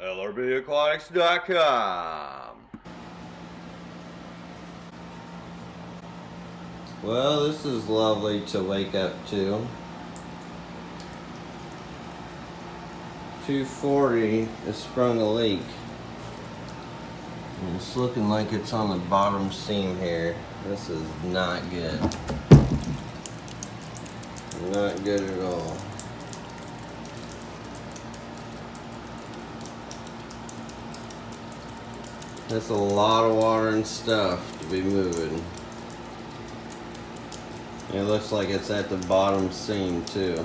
LRBAquatics.com. Well, this is lovely to wake up to. 240 has sprung a leak. And it's looking like it's on the bottom seam here. This is not good. Not good at all. That's a lot of water and stuff to be moving. It looks like it's at the bottom seam too.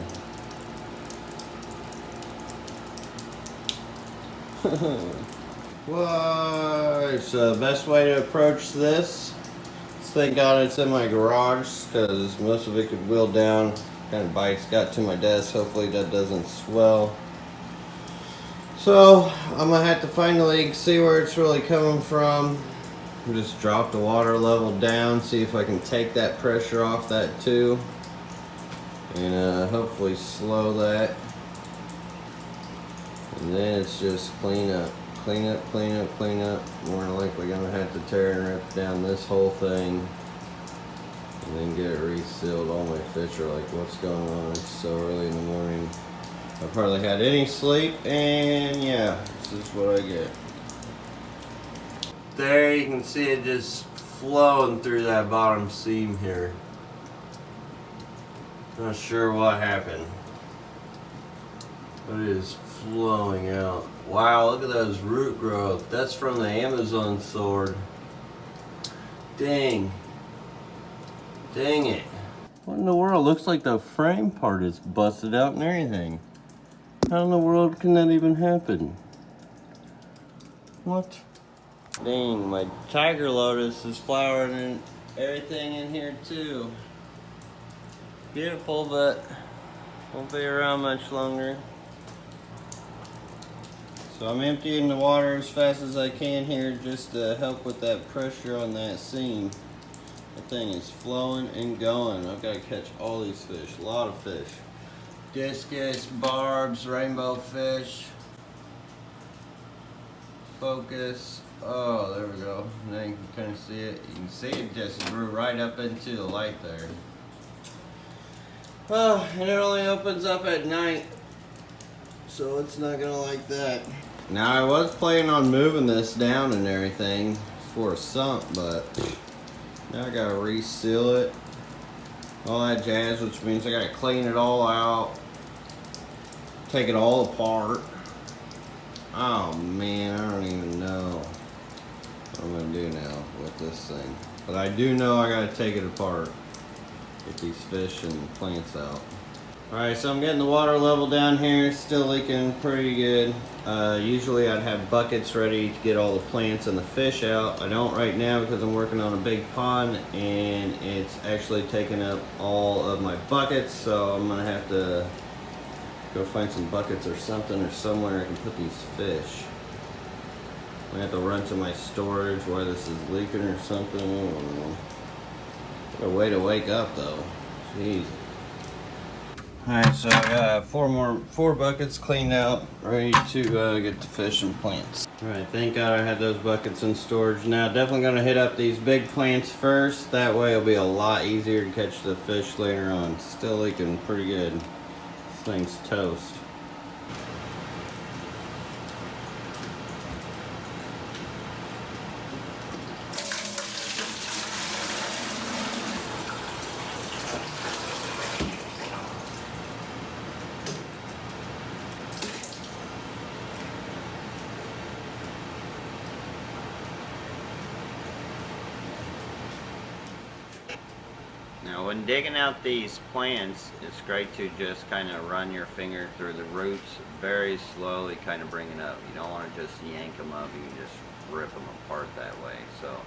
What? So the best way to approach this, thank God it's in my garage because most of it could wheel down. Kind of bites, got to my desk. Hopefully that doesn't swell. So I'm gonna have to find the leak, see where it's really coming from. Just drop the water level down, see if I can take that pressure off that too, and hopefully slow that. And then it's just clean up. Clean up, clean up, clean up. More than likely gonna have to tear and rip down this whole thing and then get it resealed. All my fish are like, what's going on? It's so early in the morning. I've hardly had any sleep, and yeah, this is what I get. There you can see it just flowing through that bottom seam here. Not sure what happened, but it is flowing out. Wow, look at those root growth. That's from the Amazon sword. Dang. Dang it. What in the world? Looks like the frame part is busted out and everything. How in the world can that even happen? What? Dang, my tiger lotus is flowering and everything in here too. Beautiful, but won't be around much longer. So I'm emptying the water as fast as I can here just to help with that pressure on that seam. That thing is flowing and going. I've got to catch all these fish, a lot of fish. Discus, barbs, rainbow fish, focus. Oh, there we go. Now you can kind of see it. You can see it just grew right up into the light there. Oh, and it only opens up at night, so it's not gonna like that. Now I was planning on moving this down and everything for a sump, but now I gotta reseal it, all that jazz, which means I gotta clean it all out, take it all apart. Oh man, I don't even know what I'm gonna do now with this thing. But I do know I gotta take it apart, get these fish and plants out. Alright, so I'm getting the water level down here, it's still leaking pretty good. Usually I'd have buckets ready to get all the plants and the fish out. I don't right now because I'm working on a big pond and it's actually taking up all of my buckets, so I'm gonna have to go find some buckets or something or somewhere I can put these fish. I'm gonna have to run to my storage where this is leaking or something. I don't know. What a way to wake up though. Jeez. Alright, so I got four buckets cleaned out, ready to get the fish and plants. Alright, thank God I had those buckets in storage. Now definitely gonna hit up these big plants first. That way it'll be a lot easier to catch the fish later on. Still leaking pretty good. This thing's toast. Now when digging out these plants, it's great to just kind of run your finger through the roots very slowly, kind of bring it up. You don't want to just yank them up, you can just rip them apart that way. So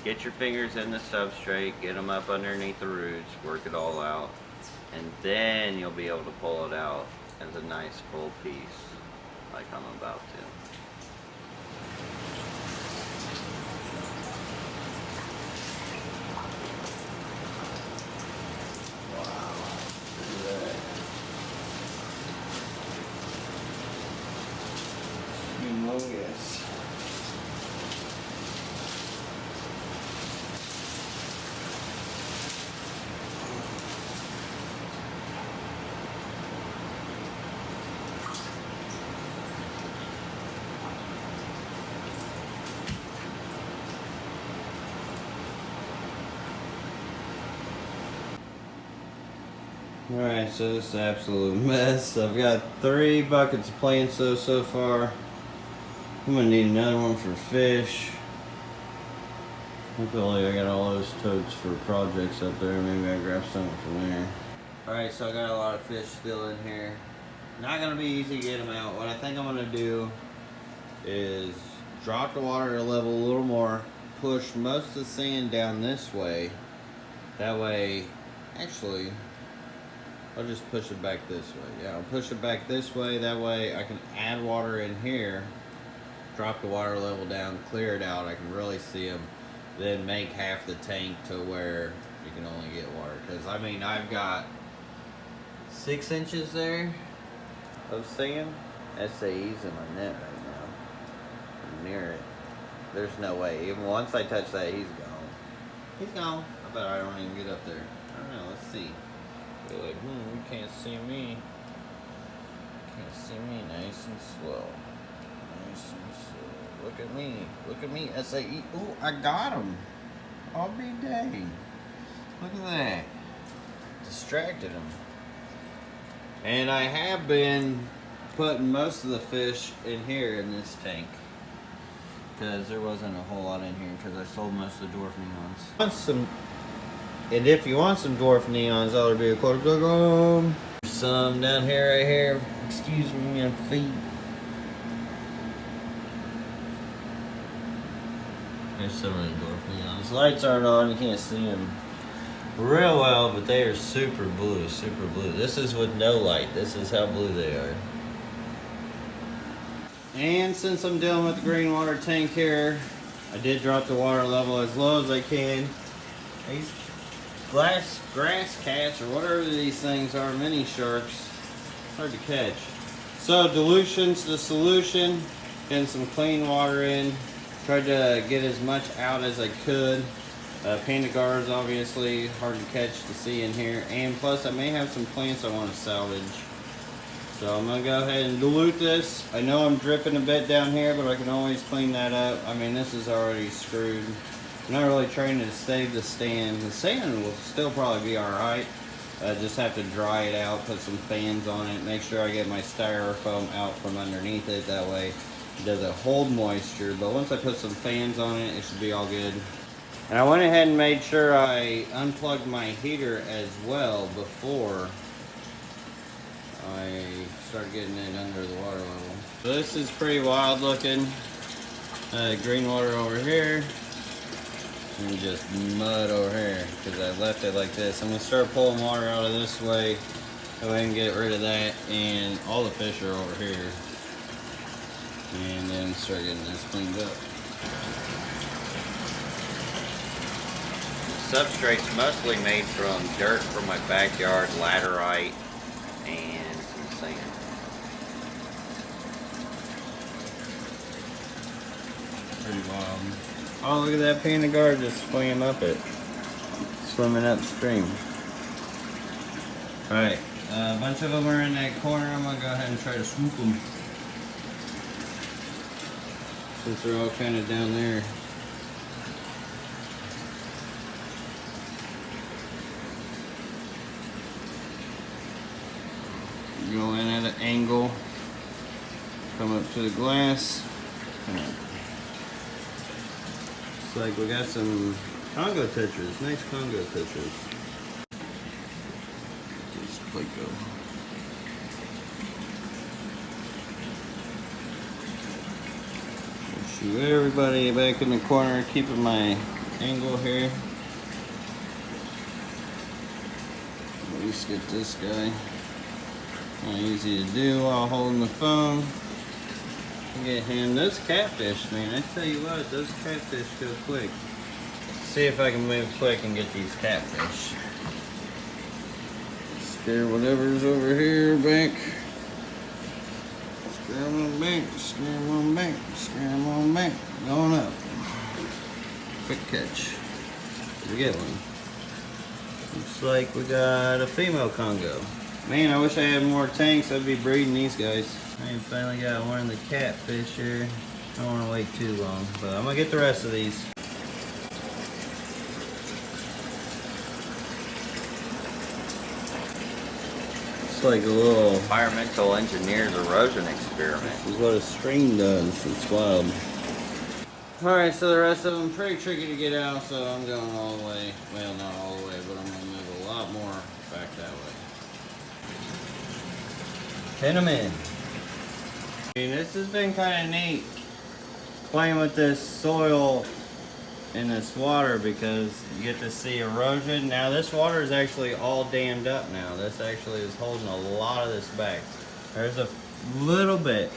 get your fingers in the substrate, get them up underneath the roots, work it all out, and then you'll be able to pull it out as a nice full piece like I'm about to. own guess. Alright, so this is an absolute mess. I've got 3 buckets of plants so far. I'm gonna need another one for fish. Luckily I got all those totes for projects up there. Maybe I grab something from there. Alright, so I got a lot of fish still in here. Not gonna be easy to get them out. What I think I'm gonna do is drop the water level a little more, push most of the sand down this way. That way, actually, I'll just push it back this way. Yeah, I'll push it back this way. That way I can add water in here, drop the water level down, clear it out. I can really see them. Then make half the tank to where you can only get water. Because, I mean, I've got 6 inches there of sand. SAE's in my net right now. I'm near it. There's no way. Even once I touch that, he's gone. He's gone. I bet I don't even get up there. I don't know. Let's see. They're like, you can't see me. Can't see me. Nice and slow. Nice and slow. Look at me. Look at me. SAE. Ooh, I got him. I'll be dang. Look at that. Distracted him. And I have been putting most of the fish in here in this tank. Because there wasn't a whole lot in here because I sold most of the dwarf neons. And if you want some dwarf neons, that'll be a $2. Some down here, right here. Excuse me, my feet. There's some of the dwarf neons. Lights aren't on, you can't see them real well, but they are super blue, super blue. This is with no light. This is how blue they are. And since I'm dealing with the green water tank here, I did drop the water level as low as I can. These grass cats or whatever these things are, mini sharks, hard to catch. So dilution's the solution. Getting some clean water in. Tried to get as much out as I could. Panda guards obviously hard to catch to see in here, and plus I may have some plants I want to salvage. So I'm gonna go ahead and dilute this. I know I'm dripping a bit down here, but I can always clean that up. I mean, this is already screwed. I'm not really trying to save the sand. The sand will still probably be alright. Just have to dry it out, put some fans on it, make sure I get my styrofoam out from underneath it. That way it doesn't hold moisture. But once I put some fans on it, it should be all good. And I went ahead and made sure I unplugged my heater as well before I started getting it under the water level. So this is pretty wild looking. Green water over here. And just mud over here because I left it like this. I'm going to start pulling water out of this way. Go ahead and get rid of that. And all the fish are over here. And then start getting this cleaned up. Substrate's mostly made from dirt from my backyard, laterite, and some sand. Pretty wild. Oh, look at that panda guard just swinging up it. Swimming upstream. Alright, a bunch of them are in that corner. I'm going to go ahead and try to swoop them. Since they're all kind of down there. Go in at an angle, come up to the glass. It's like we got some Congo tetras, nice Congo tetras. Just plate go. Shoot everybody back in the corner, keeping my angle here. At least get this guy. Not easy to do while holding the phone. Get him. Those catfish, man, I tell you what, those catfish go quick. See if I can move quick and get these catfish. Scare whatever's over here back. Scare them back, scare them back. Screw him on back. Going up. Quick catch. We get one. Looks like we got a female Congo. Man, I wish I had more tanks. I'd be breeding these guys. I finally got one of the catfish here. I don't want to wait too long, but I'm gonna get the rest of these. It's like a little Environmental engineer's erosion experiment. This is what a stream does. It's wild. Alright, so the rest of them pretty tricky to get out, so I'm going all the way. Well, not all the way, but I'm going to move a lot more back that way. Pin them in. This has been kind of neat playing with this soil in this water because you get to see erosion. Now this water is actually all dammed up now. This actually is holding a lot of this back. There's a little bit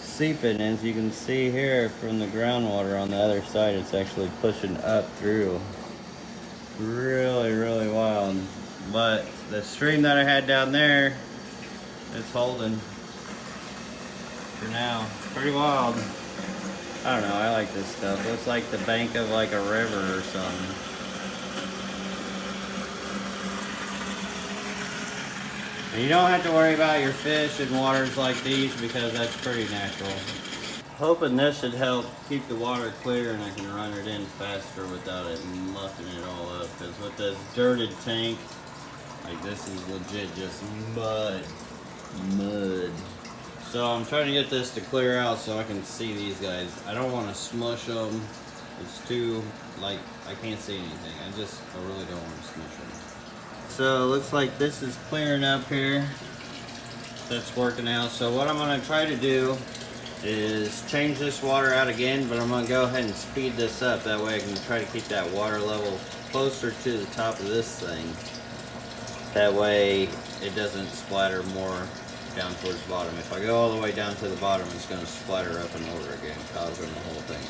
seeping, as you can see here from the groundwater on the other side. It's actually pushing up through. Really, really wild. But the stream that I had down there, it's holding for now. Pretty wild. I don't know, I like this stuff. Looks like the bank of like a river or something. And you don't have to worry about your fish in waters like these because that's pretty natural. Hoping this should help keep the water clear and I can run it in faster without it mucking it all up. Because with this dirted tank, like this is legit just mud. So I'm trying to get this to clear out so I can see these guys. I don't want to smush them. It's too, like, I can't see anything. I really don't want to smush them. So it looks like this is clearing up here. That's working out. So what I'm going to try to do is change this water out again, but I'm going to go ahead and speed this up. That way I can try to keep that water level closer to the top of this thing. That way it doesn't splatter more down towards the bottom. If I go all the way down to the bottom, it's going to splatter up and over again, causing the whole thing.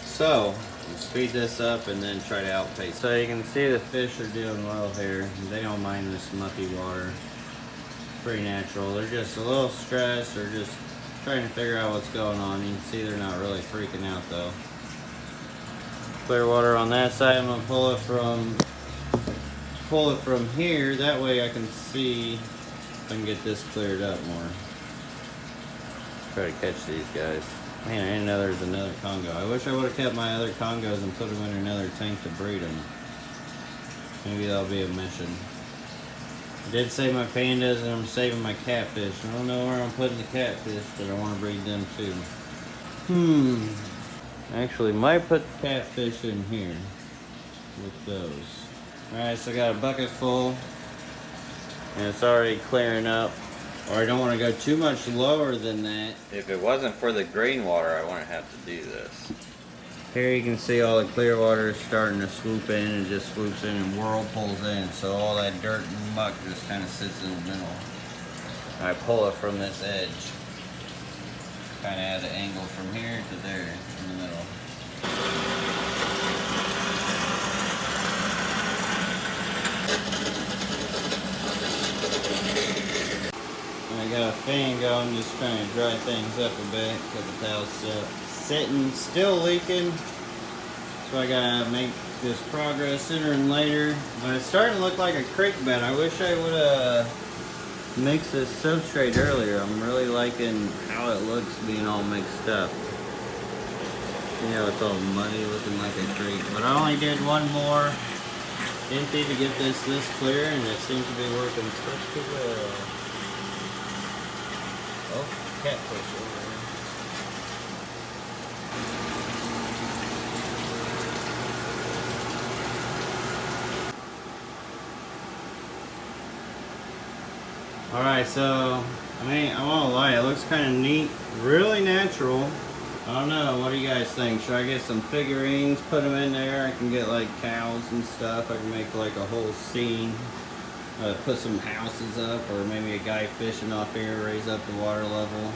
So, we'll speed this up and then try to outpace. So you can see the fish are doing well here. They don't mind this mucky water. It's pretty natural. They're just a little stressed or just trying to figure out what's going on. You can see they're not really freaking out though. Clear water on that side. I'm going to pull it from here. That way I can see if I can get this cleared up more. Try to catch these guys. Man, I didn't know there was another Congo. I wish I would have kept my other Congos and put them in another tank to breed them. Maybe that'll be a mission. I did save my pandas and I'm saving my catfish. I don't know where I'm putting the catfish, but I want to breed them too. Actually, might put the catfish in here with those. Alright, so I got a bucket full. And it's already clearing up. Or I don't want to go too much lower than that. If it wasn't for the green water, I wouldn't have to do this. Here you can see all the clear water is starting to swoop in. And just swoops in and whirlpools in. So all that dirt and muck just kind of sits in the middle. I pull it from this edge. Kind of at an angle from here to there in the middle. I got a fan going, just trying to dry things up a bit because the towel's sitting, still leaking. So I gotta make this progress sooner and later. But it's starting to look like a creek bed. I wish I would have mixed this substrate earlier. I'm really liking how it looks being all mixed up. You know, it's all muddy looking like a creek. But I only did one more empty to get this clear, and it seems to be working pretty well. Oh, catfish over there. Alright, so, I mean, I won't lie, it looks kind of neat, really natural. I don't know, what do you guys think? Should I get some figurines, put them in there? I can get like cows and stuff. I can make like a whole scene. Put some houses up, or maybe a guy fishing off here, raise up the water level.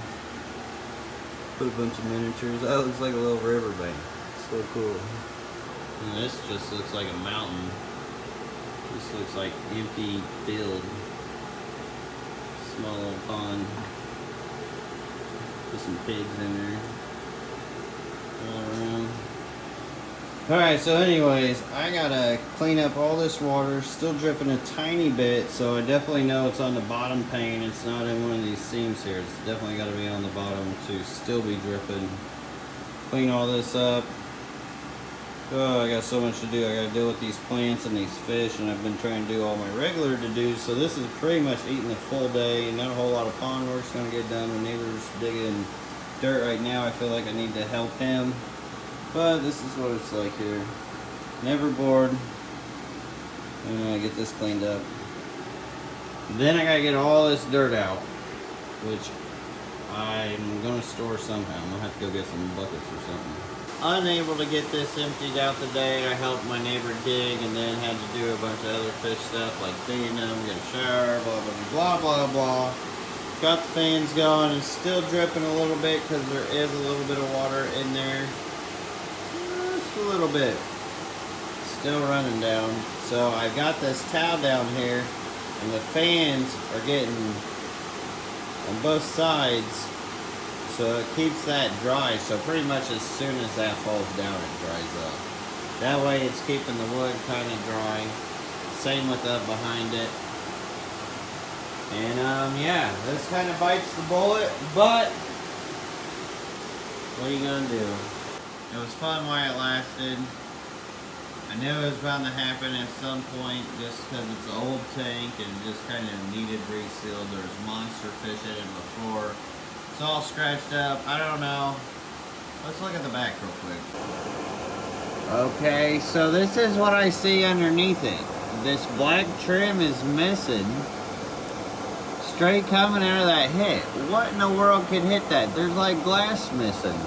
Put a bunch of miniatures. Oh, it looks like a little riverbank. So cool. And this just looks like a mountain. This looks like empty field. Small little pond. Put some pigs in there. All around. Alright, so anyways, I gotta clean up all this water. Still dripping a tiny bit, so I definitely know it's on the bottom pane. It's not in one of these seams here. It's definitely gotta be on the bottom to still be dripping. Clean all this up. Oh, I got so much to do. I gotta deal with these plants and these fish, and I've been trying to do all my regular to-dos. So this is pretty much eating a full day. Not a whole lot of pond work's gonna get done. My neighbor's digging dirt right now. I feel like I need to help him. But this is what it's like here. Never bored. I'm gonna get this cleaned up. Then I gotta get all this dirt out, which I'm gonna store somehow. I'm gonna have to go get some buckets or something. Unable to get this emptied out today. I helped my neighbor dig and then had to do a bunch of other fish stuff like feeding them, get a shower, blah, blah, blah, blah, blah. Got the fans going. It's still dripping a little bit because there is a little bit of water in there. Just a little bit. Still running down. So I got this towel down here and the fans are getting on both sides. So it keeps that dry, so pretty much as soon as that falls down, it dries up. That way it's keeping the wood kind of dry. Same with up behind it. And yeah, this kind of bites the bullet, but what are you gonna do? It was fun while it lasted. I knew it was bound to happen at some point just because it's an old tank and just kind of needed resealed. There's monster fish in it before. It's all scratched up. I don't know. Let's look at the back real quick. Okay, so this is what I see underneath it. This black trim is missing. Straight coming out of that hit. What in the world could hit that? There's like glass missing.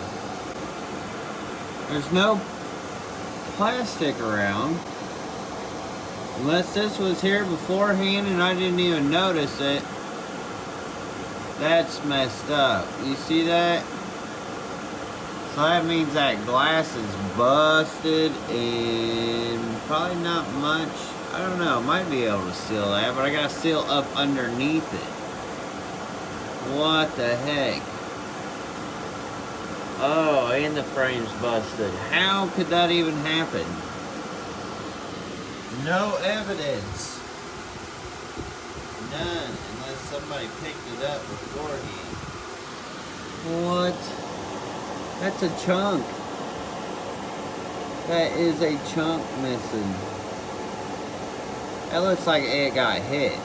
There's no plastic around. Unless this was here beforehand and I didn't even notice it. That's messed up. You see that? So that means that glass is busted and probably not much. I don't know. Might be able to seal that, but I gotta seal up underneath it. What the heck? Oh, and the frame's busted. How could that even happen? No evidence. None. Somebody picked it up beforehand. What? That's a chunk. That is a chunk missing. That looks like it got hit.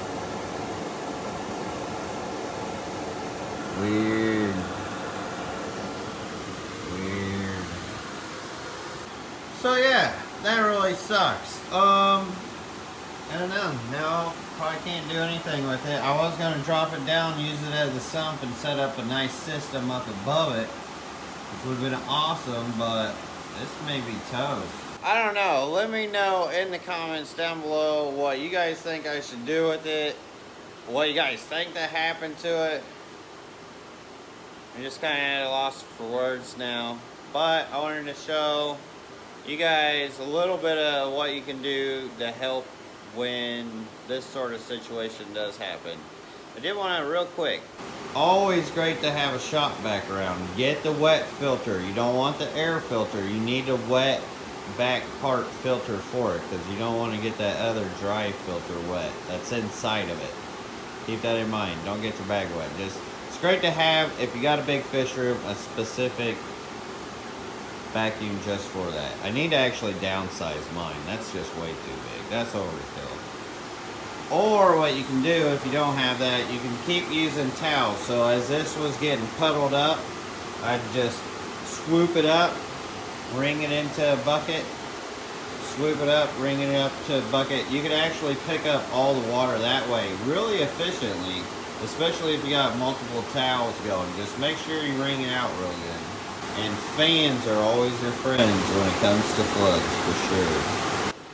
Weird. Weird. So yeah, that really sucks. I don't know. Now probably can't do anything with it. I was gonna drop it down, use it as a sump, and set up a nice system up above it, which would have been awesome. But this may be toast. I don't know. Let me know in the comments down below what you guys think I should do with it. What you guys think that happened to it. I'm just kind of at a loss for words now. But I wanted to show you guys a little bit of what you can do to help when this sort of situation does happen. I did want to real quick. Always great to have a shop back around. Get the wet filter. You don't want the air filter. You need a wet back part filter for it because you don't want to get that other dry filter wet. That's inside of it. Keep that in mind. Don't get your bag wet. It's great to have, if you got a big fish room, a specific vacuum just for that. I need to actually downsize mine. That's just way too big. That's overkill. Or what you can do if you don't have that, you can keep using towels. So as this was getting puddled up, I'd just swoop it up, wring it into a bucket, swoop it up, wring it up to a bucket. You could actually pick up all the water that way really efficiently, especially if you got multiple towels going. Just make sure you wring it out real good. And fans are always your friends when it comes to floods, for sure.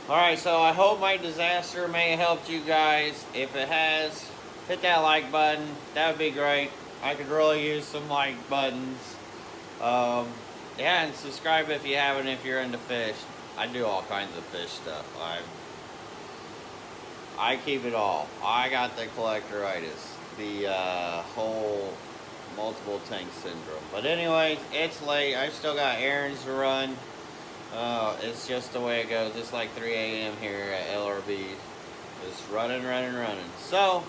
Alright, so I hope my disaster may have helped you guys. If it has, hit that like button. That would be great. I could really use some like buttons. Yeah, and subscribe if you haven't, if you're into fish. I do all kinds of fish stuff. I keep it all. I got the collectoritis. The whole multiple tank syndrome. But anyways, it's late. I've still got errands to run. It's just the way it goes. It's like 3 a.m. here at LRB. Just running. So,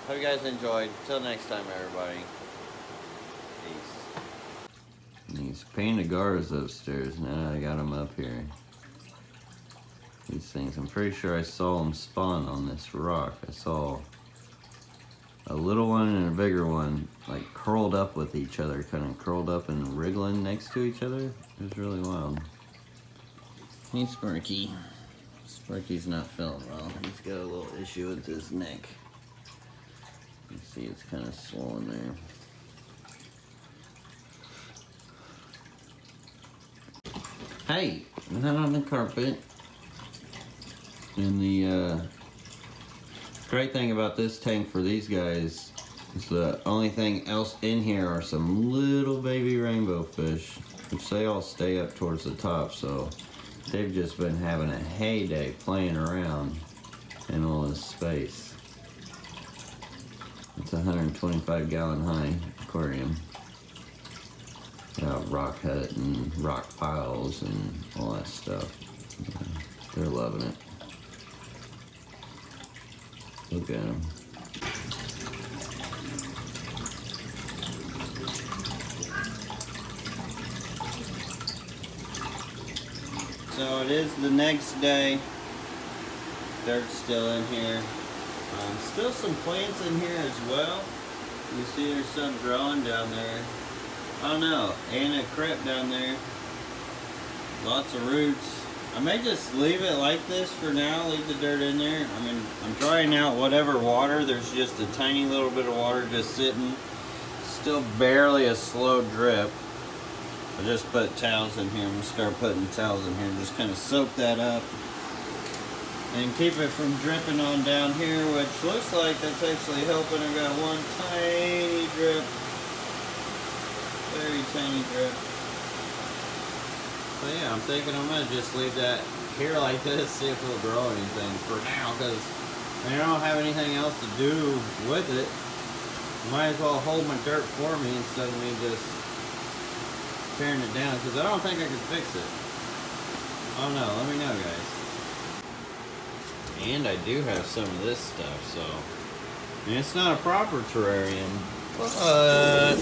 hope you guys enjoyed. Till next time, everybody. Peace. These painted garras upstairs. Now I got them up here. These things, I'm pretty sure I saw them spawn on this rock. I saw a little one and a bigger one like curled up with each other, kind of curled up and wriggling next to each other. It was really wild. Hey Sparky. Sparky's not feeling well. He's got a little issue with his neck. You see it's kind of swollen there. Hey, not on the carpet. And the great thing about this tank for these guys is the only thing else in here are some little baby rainbow fish, which they all stay up towards the top, so they've just been having a heyday playing around in all this space. It's a 125 gallon high aquarium. Got rock hut and rock piles and all that stuff. They're loving it. Look at them. So it is the next day. Dirt's still in here. Still some plants in here as well. You see there's some growing down there. I don't know, and a crepe down there. Lots of roots. I may just leave it like this for now, leave the dirt in there. I mean, I'm drying out whatever water. There's just a tiny little bit of water just sitting. Still barely a slow drip. I just put towels in here. I'm gonna start putting towels in here and just kind of soak that up. And keep it from dripping on down here, which looks like that's actually helping. I got one tiny drip. Very tiny drip. But yeah, I'm thinking I'm gonna just leave that here like this, see if it'll grow anything for now, because I don't have anything else to do with it. Might as well hold my dirt for me instead of me just tearing it down, because I don't think I can fix it. Oh no, let me know, guys. And I do have some of this stuff, so I mean, it's not a proper terrarium, but